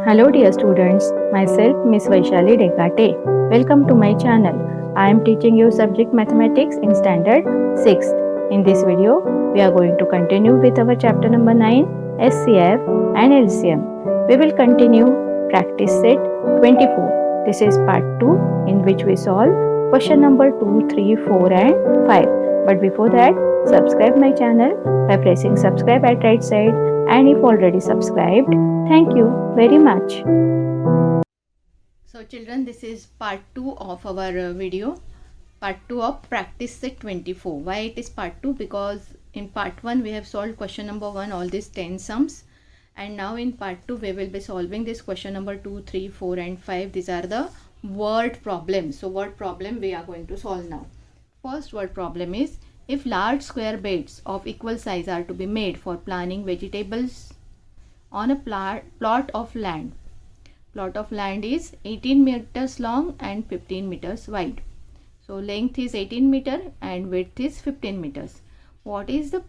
Hello dear students, myself Miss Vaishali Dekate. Welcome to my channel. I am teaching you subject mathematics in standard 6th. In this video, we are going to continue with our chapter number 9 SCF and LCM. We will continue practice set 24. This is part 2 in which we solve question number 2, 3, 4 and 5. But before that, subscribe my channel by pressing subscribe at right side, and if already subscribed, thank you very much. So children, this is part 2 of our video, part 2 of practice set 24. Why it is part 2? Because in part 1 we have solved question number 1, all these 10 sums, and now in part 2 we will be solving this question number 2, 3, 4 and 5. These are the word problems. So word problem we are going to solve now. First word problem is, if large square beds of equal size are to be made for planting vegetables on a plot of land. Plot of land is 18 meters long and 15 meters wide. So length is 18 meter and width is 15 meters. What is the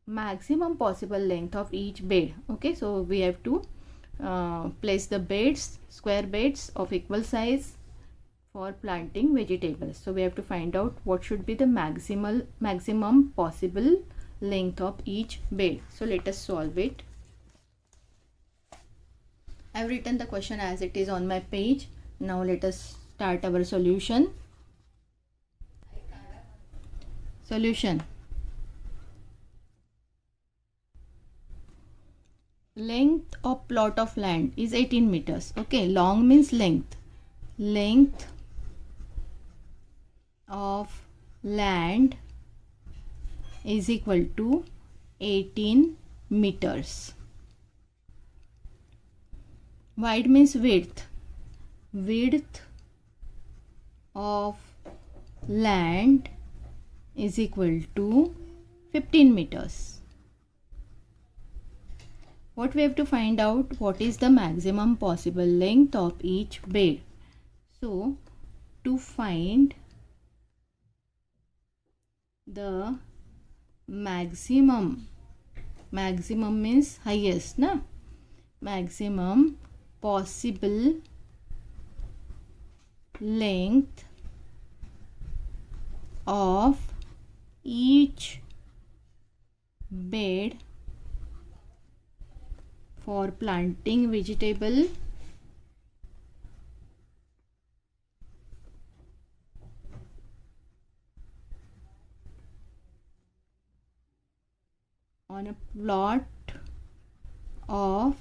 maximum possible length of each bed? Okay, so we have to place the beds, square beds of equal size for planting vegetables. So we have to find out what should be the maximum possible length of each bed. So let us solve it. I have written the question as it is on my page. Now let us start our solution. Solution. Length of plot of land is 18 meters. Okay, long means length. Length of land is equal to 18 meters. Wide means width. Width of land is equal to 15 meters. What we have to find out, what is the maximum possible length of each bed. So to find the maximum means highest, na? Maximum possible length of each bed for planting vegetable on a plot of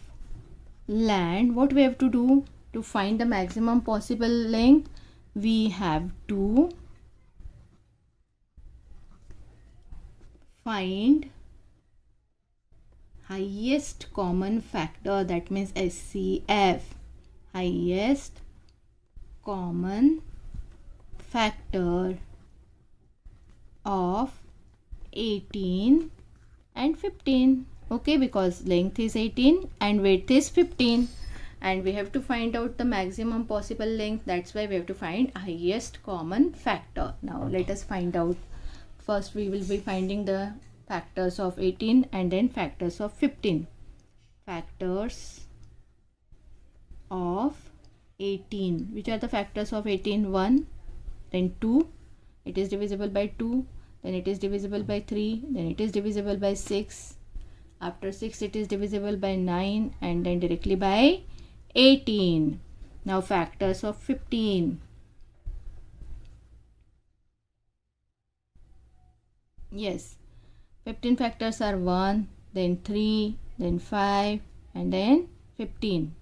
land. What we have to do to find the maximum possible length? We have to find highest common factor, that means HCF, highest common factor of 18 and 15. Okay, because length is 18 and width is 15, and we have to find out the maximum possible length. That's why we have to find highest common factor. Now let us find out. First we will be finding the factors of 18 and then factors of 15. Factors of 18. Which are the factors of 18? 1, then 2, it is divisible by 2, then it is divisible by 3, then it is divisible by 6. After 6 it is divisible by 9 and then directly by 18. Now factors of 15. Yes, 15 factors are 1, then 3, then 5 and then 15.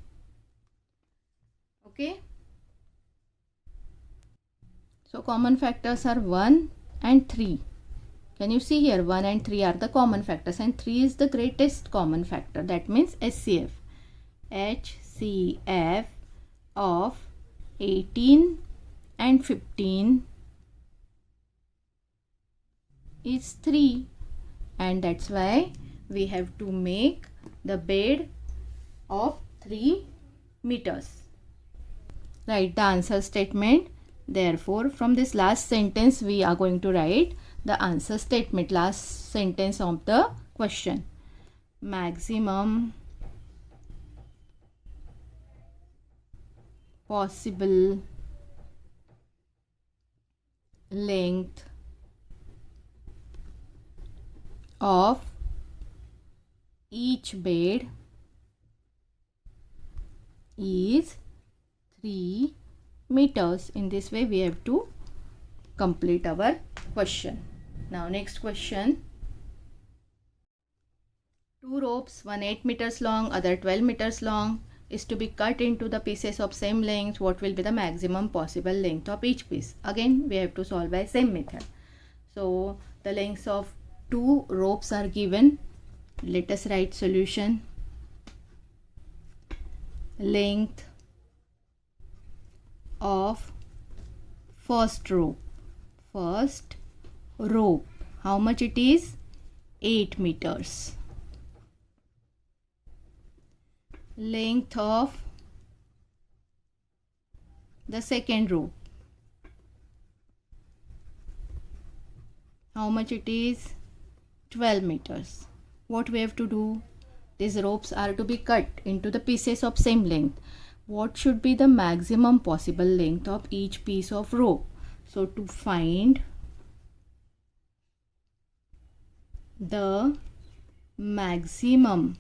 Okay. So common factors are 1 and 3. Can you see here, 1 and 3 are the common factors and 3 is the greatest common factor. That means HCF. HCF of 18 and 15 is 3, and that's why we have to make the bed of 3 meters. Write the answer statement. Therefore, from this last sentence we are going to write the answer statement, last sentence of the question. Maximum possible length of each bed is 3 meters. In this way we have to complete our question. Now next question. Two ropes, one 8 meters long, other 12 meters long, is to be cut into the pieces of same length. What will be the maximum possible length of each piece? Again we have to solve by same method. So the lengths of two ropes are given. Let us write solution. Length of first rope. How much it is? 8 meters. Length of the second rope. How much it is? 12 meters. What we have to do? These ropes are to be cut into the pieces of same length. What should be the maximum possible length of each piece of rope? So to find the maximum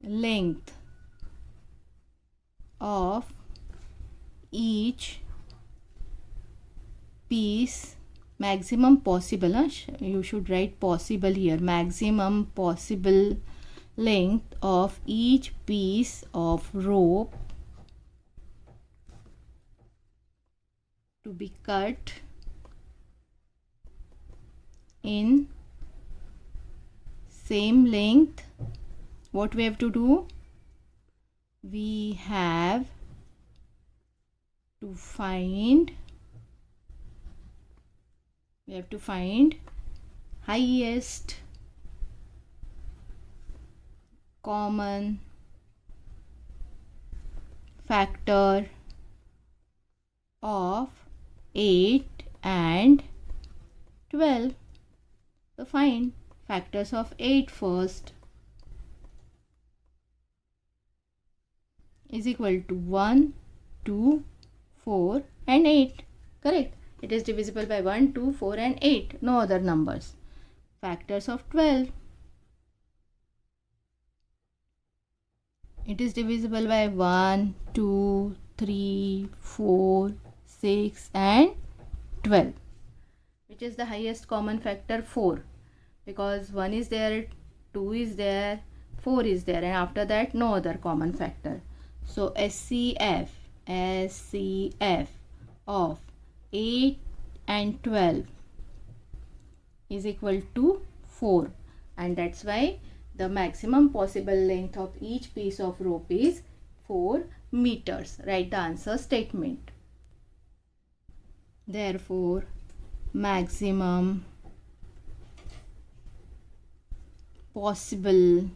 length of each piece, maximum possible, you should write possible here, maximum possible length of each piece of rope to be cut in same length. What we have to do? We have to find highest common factor of 8 and 12. So find factors of 8 first. Is equal to 1, 2, 4 and 8. Correct. It is divisible by 1, 2, 4 and 8. No other numbers. Factors of 12. It is divisible by 1, 2, 3, 4, 6 and 12. Which is the highest common factor? 4. Because 1 is there, 2 is there, 4 is there, and after that no other common factor. So SCF of 8 and 12 is equal to 4, and that's why the maximum possible length of each piece of rope is 4 meters. Write the answer statement. Therefore, maximum possible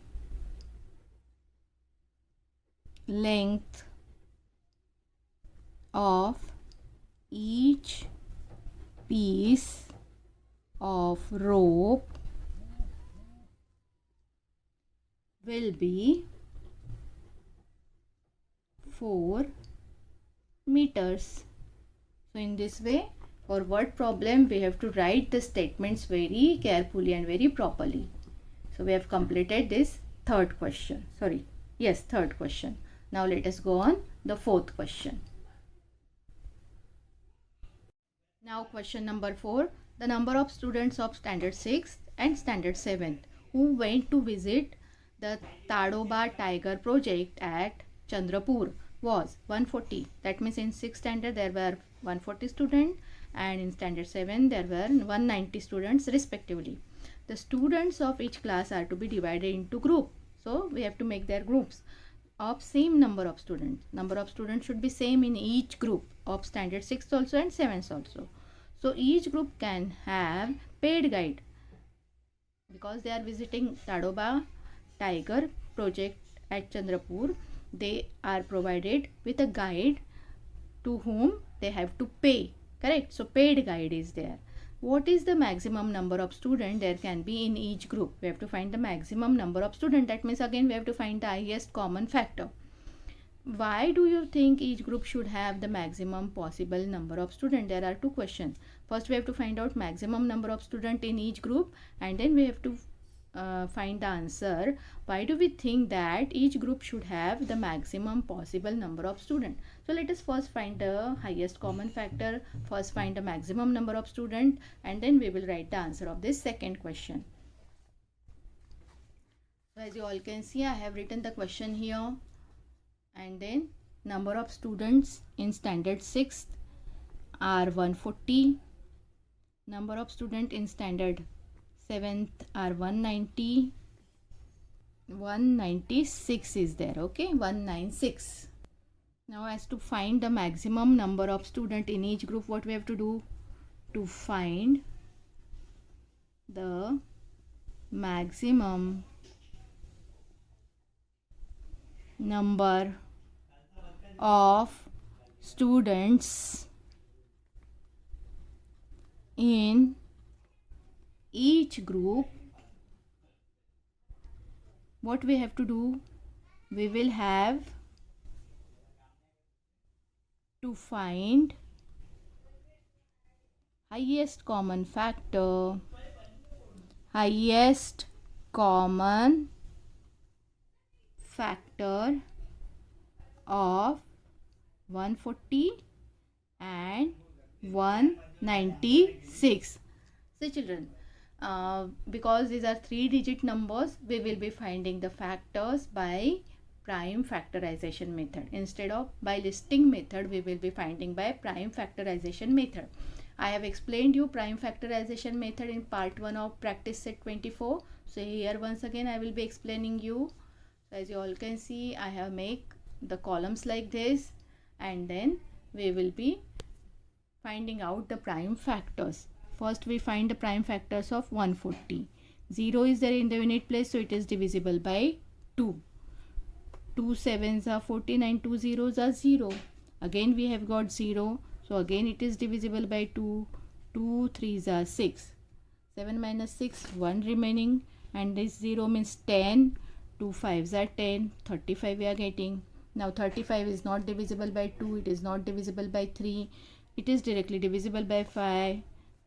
length of each piece of rope will be 4 meters. So in this way, for word problem we have to write the statements very carefully and very properly. So we have completed this third question. Third question. Now let us go on the fourth question. Now question number 4. The number of students of standard 6th and standard 7th who went to visit the Tadoba Tiger project at Chandrapur was 140. That means in 6th standard there were 140 students and in standard 7 there were 190 students respectively. The students of each class are to be divided into groups. So we have to make their groups of same number of students. Number of students should be same in each group of standard 6th also and 7th also. So each group can have paid guide because they are visiting Tadoba Tiger project at Chandrapur. They are provided with a guide to whom they have to pay. Correct. So paid guide is there. what is the maximum number of students there can be in each group? We have to find the maximum number of students. That means again we have to find the highest common factor. Why do you think each group should have the maximum possible number of students? There are two questions. First we have to find out maximum number of students in each group, and then we have to find the answer. Why do we think that each group should have the maximum possible number of students? So let us first find the highest common factor, first find the maximum number of students, and then we will write the answer of this second question. So as you all can see, I have written the question here, and then number of students in standard 6th are 140, number of students in standard 7th are 190, 196 is there. Okay, 196. Now as to find the maximum number of students in each group, what we have to do? To find the maximum number of students in each group, what we have to do? We will have to find highest common factor, highest common factor of 140 and 196. So children, because these are 3-digit numbers, we will be finding the factors by prime factorization method. Instead of by listing method, we will be finding by prime factorization method. I have explained you prime factorization method in part 1 of practice set 24. So here once again I will be explaining you. So as you all can see, I have make the columns like this, and then we will be finding out the prime factors. First we find the prime factors of 140. 0 is there in the unit place, so it is divisible by 2. 2 sevens are 14 and 2 zeros are 0. Again we have got 0, so again it is divisible by 2. 2 threes are 6. 7 minus 6, 1 remaining, and this 0 means 10. 2 fives are 10. 35 we are getting. Now 35 is not divisible by 2, it is not divisible by 3, it is directly divisible by 5.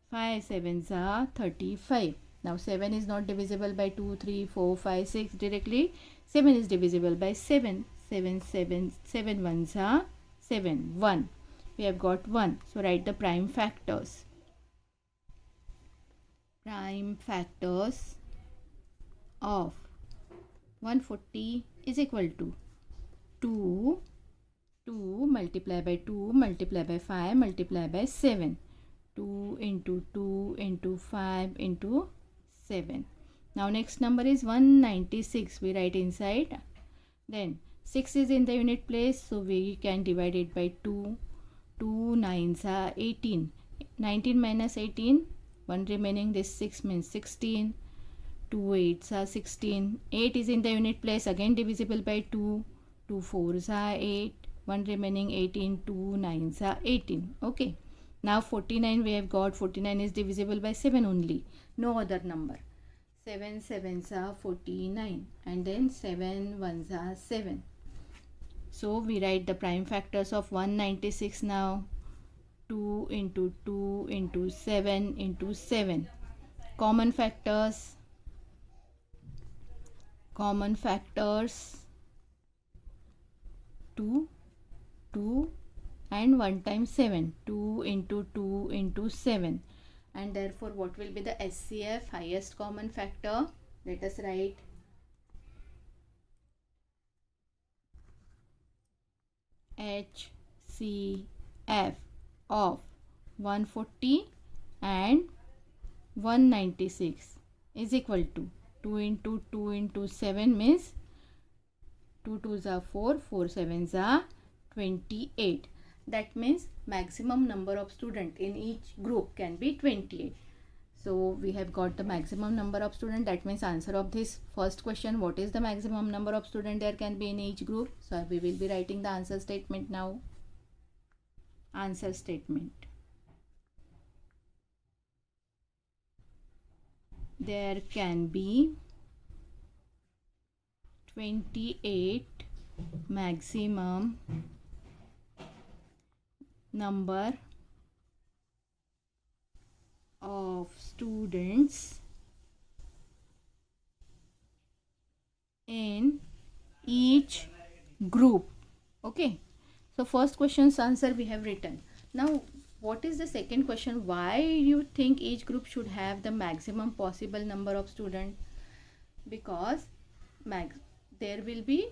5 sevens are 35. Now 7 is not divisible by 2, 3, 4, 5, 6 directly. 7 is divisible by 7. 7 ones are 7. 1. We have got 1. So write the prime factors. Prime factors of 140 is equal to 2 multiply by 2 multiply by 5 multiply by 7. 2 into 2 into 5 into 7. Now next number is 196. We write inside. Then 6 is in the unit place, so we can divide it by 2. 2 nines are 18. 19 minus 18, 1 remaining. This 6 means 16. 2 eights are 16. 8 is in the unit place, again divisible by 2. 2 fours are 8. 1 remaining, 18. 2 nines are 18. Okay. Now 49 we have got. 49 is divisible by 7 only. No other number. 7 sevens are 49. And then 7 ones are 7. So we write the prime factors of 196 now. 2 into 2 into 7 into 7. Common factors. Common factors 2 and 1 times 7. 2 into 2 into 7. And therefore what will be the HCF, highest common factor? Let us write. HCF of 140 and 196 is equal to 2 into 2 into 7 means 2 2s are 4, 4 7s are 28. That means maximum number of students in each group can be 28. So we have got the maximum number of students. That means answer of this first question, what is the maximum number of students there can be in each group? So we will be writing the answer statement now. Answer statement. there can be 28 maximum number of students in each group. Okay, so first question's answer we have written. Now what is the second question? Why you think each group should have the maximum possible number of students? Because there will be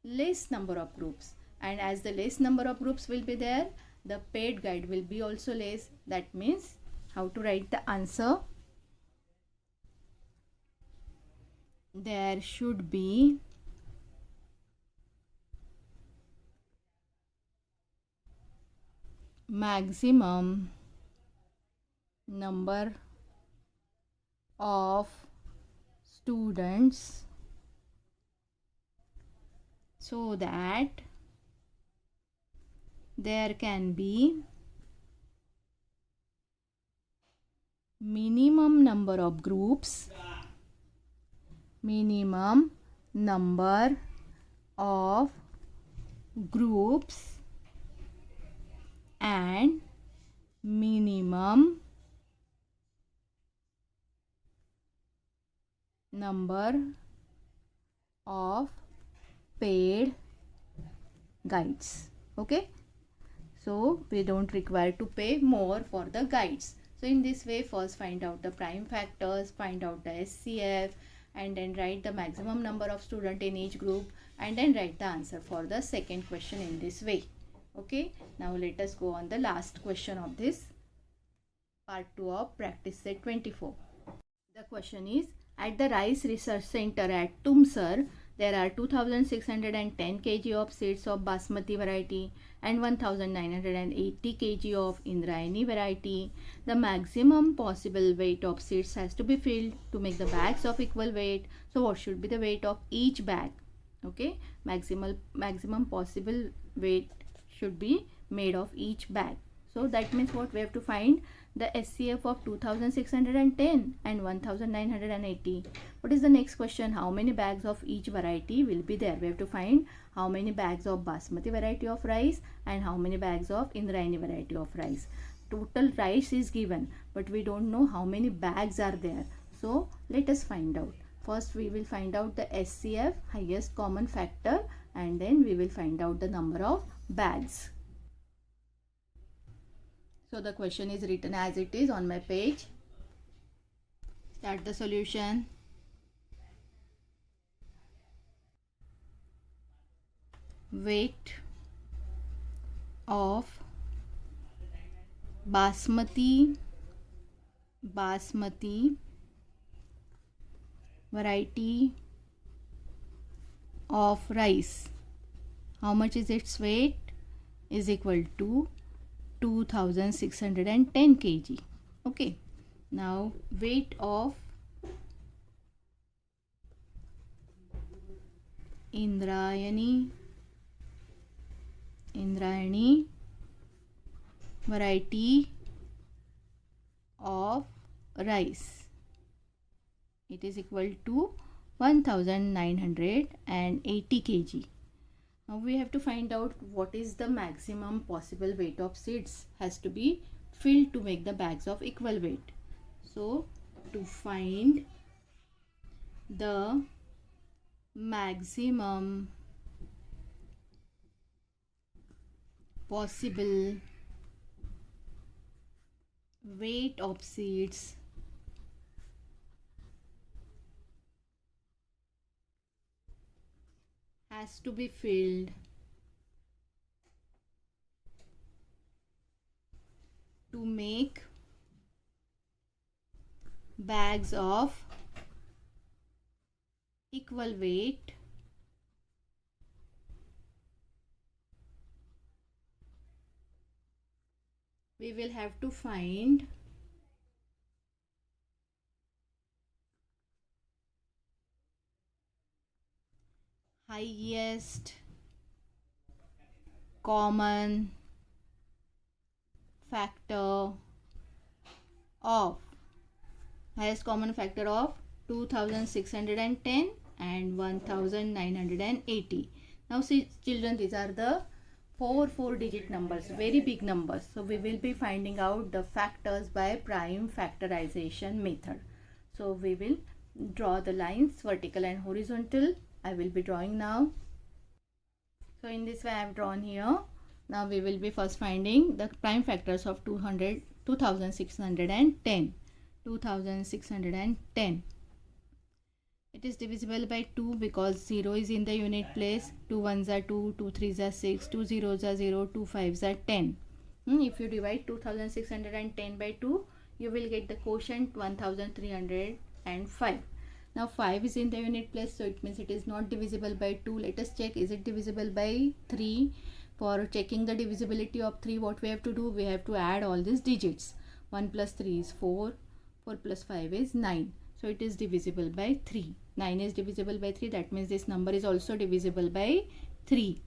less number of groups, and as the less number of groups will be there, the paid guide will be also less. That means how to write the answer? There should be maximum number of students so that there can be minimum number of groups, minimum number of groups and minimum number of paid guides. Okay, so we don't require to pay more for the guides. So in this way, first find out the prime factors, find out the SCF, and then write the maximum number of students in each group, and then write the answer for the second question in this way. Okay, now let us go on the last question of this part 2 of practice set 24. The question is, at the Rice Research Center at Tumsar, there are 2610 kg of seeds of basmati variety and 1980 kg of Indrayani variety. The maximum possible weight of seeds has to be filled to make the bags of equal weight. So what should be the weight of each bag? Okay, maximum possible weight should be made of each bag. So that means what we have to find? The SCF of 2610 and 1980. What is the next question? How many bags of each variety will be there? We have to find how many bags of basmati variety of rice and how many bags of Indrayani variety of rice. Total rice is given, but we don't know how many bags are there. So let us find out. First we will find out the SCF, highest common factor, and then we will find out the number of bags. So the question is written as it is on my page. Start the solution. Weight of basmati variety of rice. How much is its weight? Is equal to 2610 kg. Okay, now weight of Indrayani variety of rice, it is equal to 1980 kg. Now we have to find out what is the maximum possible weight of seeds has to be filled to make the bags of equal weight. So to find the maximum possible weight of seeds has to be filled to make bags of equal weight. We will have to find highest common factor of highest common factor of 2610 and 1980. Now see children, these are the four digit numbers, very big numbers. So we will be finding out the factors by prime factorization method. So we will draw the lines vertical and horizontal. I will be drawing now. So in this way I have drawn here. Now we will be first finding the prime factors of 2610. 2610. It is divisible by 2 because 0 is in the unit place. 2 ones are 2, 2 threes are 6, 2 zeros are 0, 2 fives are 10. If you divide 2610 by 2, you will get the quotient 1305. Now 5 is in the unit place, so it means it is not divisible by 2. Let us check, is it divisible by 3? For checking the divisibility of 3, what we have to do? We have to add all these digits. 1 plus 3 is 4. 4 plus 5 is 9. So it is divisible by 3. 9 is divisible by 3. That means this number is also divisible by 3.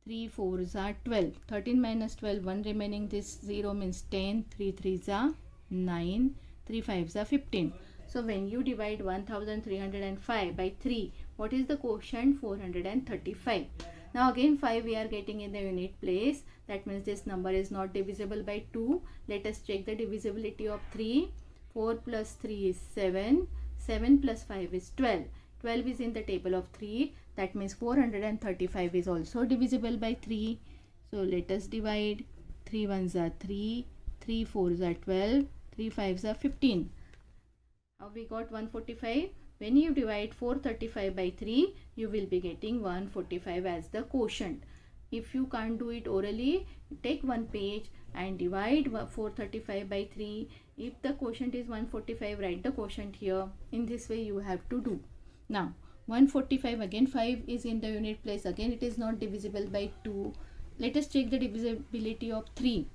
3 4s are 12. 13 minus 12, 1 remaining. This 0 means 10. 3 3s are 9. 3 5s are 15. So when you divide 1305 by 3, what is the quotient? 435. Now again 5 we are getting in the unit place. That means this number is not divisible by 2. Let us check the divisibility of 3. 4 plus 3 is 7. 7 plus 5 is 12. 12 is in the table of 3. That means 435 is also divisible by 3. So let us divide. 3 ones are 3. 3 4s are 12. 3 5s are 15. Now we got 145. When you divide 435 by 3, you will be getting 145 as the quotient. If you can't do it orally, take one page and divide 435 by 3. If the quotient is 145, write the quotient here. In this way you have to do. Now 145, again 5 is in the unit place. Again it is not divisible by 2. Let us check the divisibility of 3.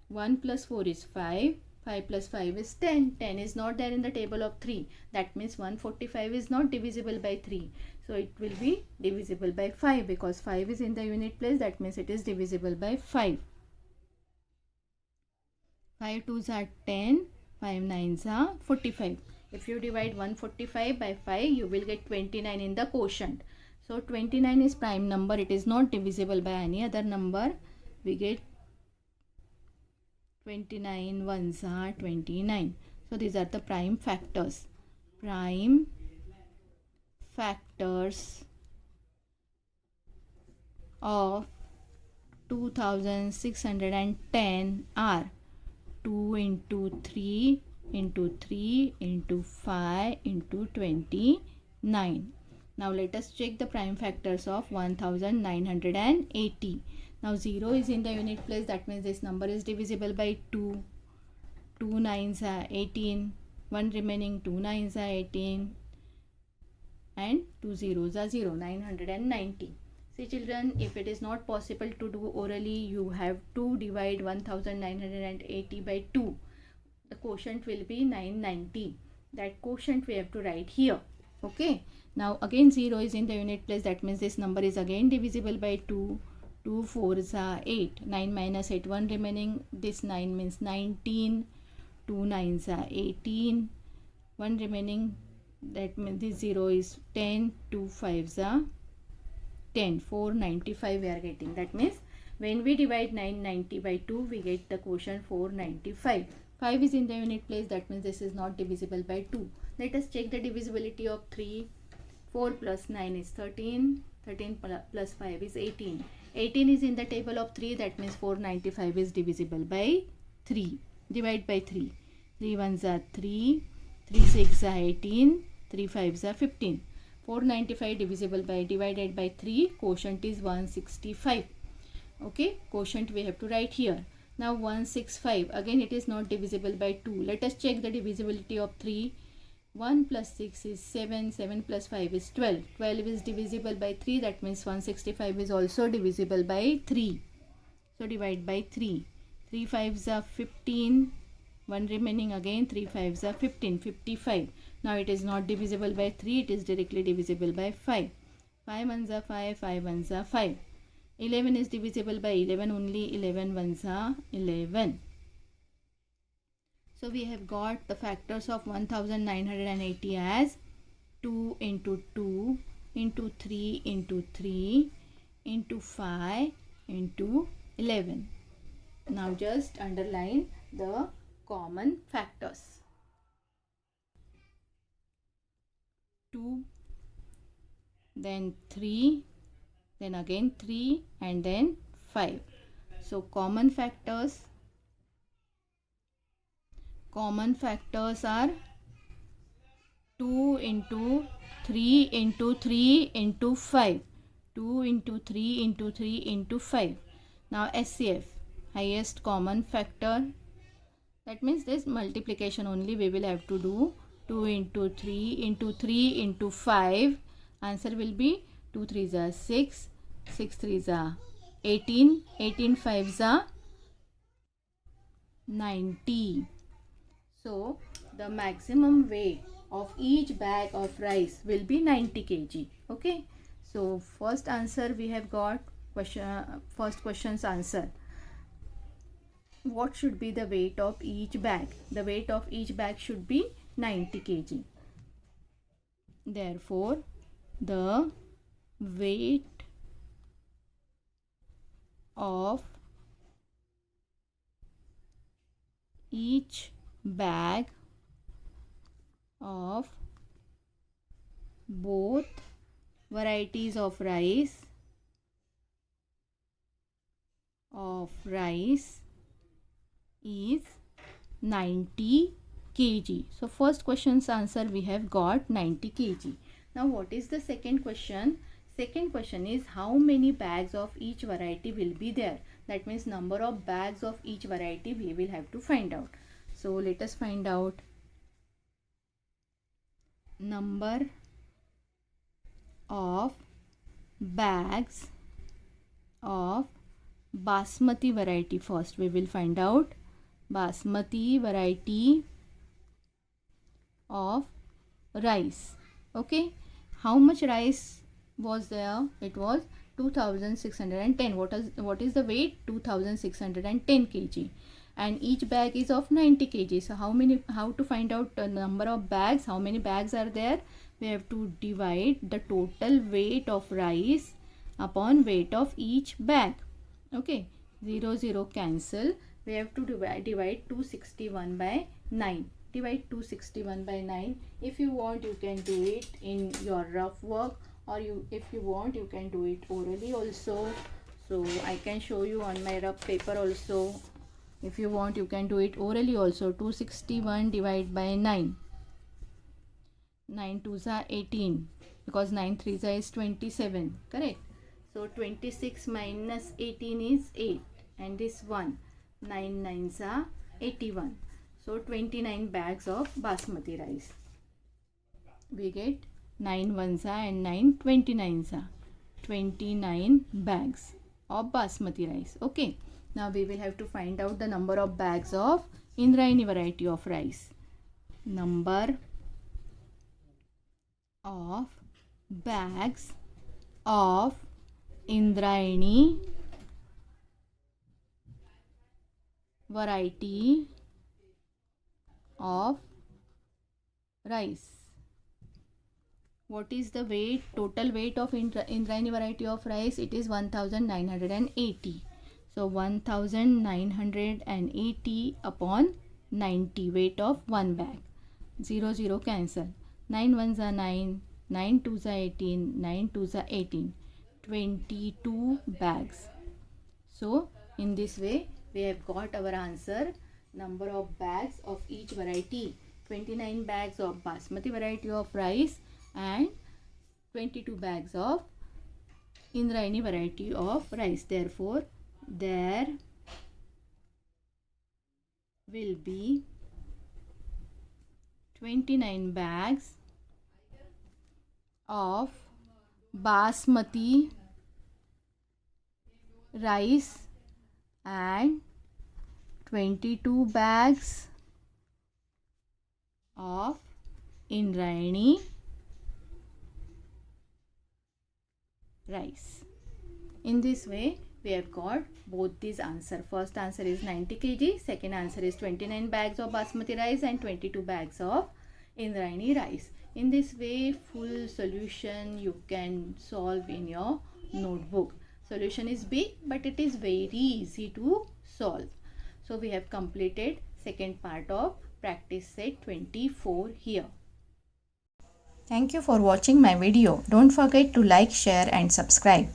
1 plus 4 is 5. 5 plus 5 is 10. 10 is not there in the table of 3. That means 145 is not divisible by 3. So it will be divisible by 5 because 5 is in the unit place. That means it is divisible by 5. 5 2s are 10. 5 9s are 45. If you divide 145 by 5, you will get 29 in the quotient. So 29 is prime number. It is not divisible by any other number. We get 29 ones are 29. So these are the prime factors. Prime factors of 2610 are 2 into 3 into 3 into 5 into 29. Now let us check the prime factors of 1980. Now 0 is in the unit place. That means this number is divisible by 2. 2 9s are 18. 1 remaining. 2 9s are 18. And 2 zeros are 0. 990. See children, if it is not possible to do orally, you have to divide 1980 by 2. The quotient will be 990. That quotient we have to write here. Okay. Now again 0 is in the unit place. That means this number is again divisible by 2. 2 4s are 8. 9 minus 8, 1 remaining. This 9 means 19. 2 9s are 18. 1 remaining. That means this 0 is 10. 2 5s are 10. 495 we are getting. That means when we divide 990 by 2, we get the quotient 495. 5 is in the unit place. That means this is not divisible by 2. Let us check the divisibility of 3. 4 plus 9 is 13. 13 plus 5 is 18. 18 is in the table of 3. That means 495 is divisible by 3. Divide by 3. 3 ones are 3. 3 6 are 18. 3 5s are 15. 495 divisible by divided by 3. Quotient is 165. Okay. Quotient we have to write here. Now 165. Again it is not divisible by 2. Let us check the divisibility of 3. 1 plus 6 is 7. 7 plus 5 is 12. 12 is divisible by 3. That means 165 is also divisible by 3. So divide by 3. 3 5s are 15. 1 remaining again. 3 5s are 15. 55. Now it is not divisible by 3. It is directly divisible by 5. 5 ones are 5. 5 ones are 5. 11 is divisible by 11 only. 11 ones are 11. So we have got the factors of 1980 as 2 into 2 into 3 into 3 into 5 into 11. Now just underline the common factors. 2, then 3, then again 3, and then 5. So common factors are 2 into 3 into 3 into 5. 2 into 3 into 3 into 5. Now SCF, highest common factor. That means this multiplication only we will have to do. 2 into 3 into 3 into 5. Answer will be 2 3s are 6, 6 3s are 18, 18 5s are 90. So the maximum weight of each bag of rice will be 90 kg. Okay. So first answer we have got first question's answer. What should be the weight of each bag? The weight of each bag should be 90 kg. Therefore, the weight of each bag of both varieties of rice is 90 kg. So first question's answer we have got 90 kg. Now what is the second question? Second question is how many bags of each variety will be there? That means number of bags of each variety we will have to find out. So let us find out number of bags of basmati variety. First we will find out basmati variety of rice. Okay, how much rice was there? It was 2610. What is the weight? 2610 kg, and each bag is of 90 kg. So how to find out the number of bags? How many bags are there? We have to divide the total weight of rice upon weight of each bag. Okay, 0 0 cancel. We have to divide 261 by 9. Divide 261 by 9. If you want, you can do it in your rough work, or if you want, you can do it orally also. So I can show you on my rough paper also. If you want, you can do it orally also. 261 divided by 9. 9 2s are 18, because 9 3s is 27. Correct. So 26 minus 18 is 8, and this 1. 9 9s are 81. So 29 bags of basmati rice. We get 9 1s are and 9 29s are. 29 bags of basmati rice. Okay. Now we will have to find out the number of bags of Indrayani variety of rice. Number of bags of Indrayani variety of rice. What is the weight? Total weight of Indrayani variety of rice? It is 1980. So 1980 upon 90, weight of one bag. 0 0 cancel. 9 1s are 9, 9 2s are 18, 9 2s are 18. 22 bags. So in this way we have got our answer. Number of bags of each variety: 29 bags of basmati variety of rice and 22 bags of Indrayani variety of rice. Therefore, there will be 29 bags of basmati rice and 22 bags of Indrayani rice. In this way we have got both these answer. First answer is 90 kg, second answer is 29 bags of basmati rice and 22 bags of Indrayani rice. In this way, full solution you can solve in your notebook. Solution is big, but it is very easy to solve. So we have completed second part of practice set 24 here. Thank you for watching my video. Don't forget to like, share and subscribe.